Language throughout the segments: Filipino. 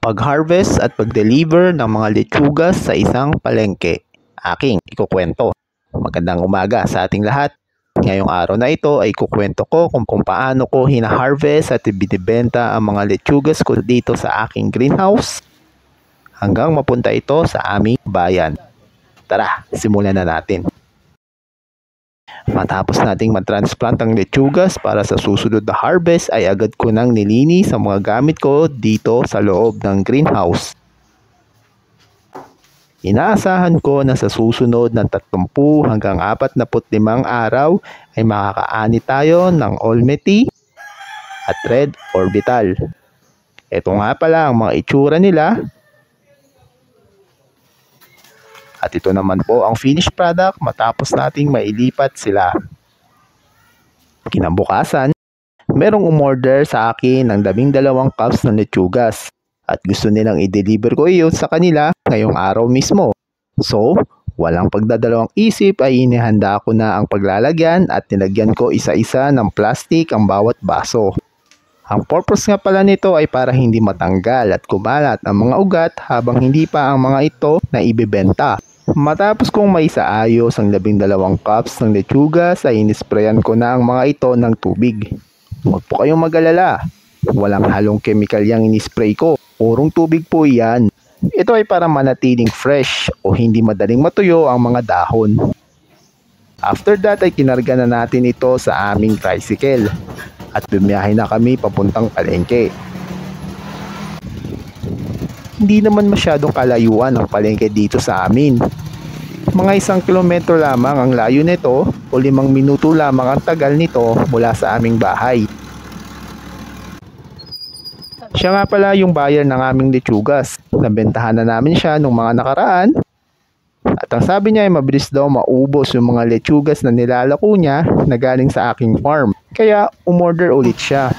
pag-harvest at pag-deliver ng mga lechugas sa isang palengke. Aking ikukwento. Magandang umaga sa ating lahat. Ngayong araw na ito ay kukwento ko kung paano ko hina-harvest at ibinibenta ang mga lechugas ko dito sa aking greenhouse hanggang mapunta ito sa aming bayan. Tara, simulan na natin. Matapos nating matransplant ang lechugas para sa susunod na harvest ay agad ko nang nilinis ang mga gamit ko dito sa loob ng greenhouse. Inaasahan ko na sa susunod na 30 hanggang 45 araw ay makakaani tayo ng Olmety at Red Orbital. Ito nga pala ang mga itsura nila. At ito naman po ang finished product matapos nating mailipat sila. Kinabukasan, merong umorder sa akin ng 12 cups ng lechugas at gusto nilang i-deliver ko iyon sa kanila ngayong araw mismo. So, walang pagdadalawang isip ay inihanda ko na ang paglalagyan at nilagyan ko isa-isa ng plastic ang bawat baso. Ang purpose nga pala nito ay para hindi matanggal at kumalat ang mga ugat habang hindi pa ang mga ito na ibebenta. Matapos kong maisaayos ang 12 cups ng lechugas ay inisprayan ko na ang mga ito ng tubig. Huwag po kayong mag-alala. Walang halong chemical yang inispray ko. Purong tubig po yan. Ito ay para manatiling fresh o hindi madaling matuyo ang mga dahon. After that ay kinarga na natin ito sa aming tricycle at bumiyahe na kami papuntang palengke. Hindi naman masyadong kalayuan ang palengke dito sa amin. Mga 1 kilometro lamang ang layo nito o 5 minuto lamang ang tagal nito mula sa aming bahay. Siya nga pala yung buyer ng aming lechugas. Nabentahan na namin siya nung mga nakaraan. At ang sabi niya ay mabilis daw maubos yung mga lechugas na nilalako niya na galing sa aking farm. Kaya umorder ulit siya.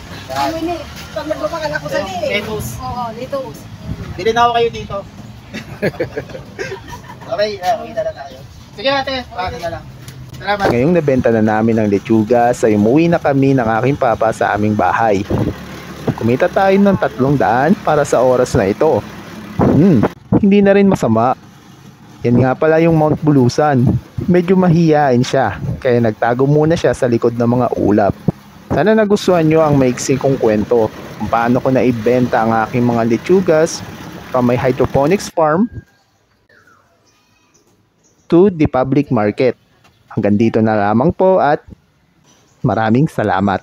Pag nagpapakan ako sa Letos. Oo, letos. Bili na ako kayo dito. Okay, kita na tayo. Sige ate, paano na lang. Salamat. Ngayong nabenta na namin ang lechugas ay umuwi na kami ng aking papa sa aming bahay. Kumita tayo ng 300 para sa oras na ito. Hindi na rin masama. Yan nga pala yung Mount Bulusan. Medyo mahiyain siya, kaya nagtago muna siya sa likod ng mga ulap. Sana nagustuhan nyo ang maiksing kong kwento kung paano ko naibenta ang aking mga lechugas from my hydroponics farm to the public market. Hanggang dito na lamang po at maraming salamat.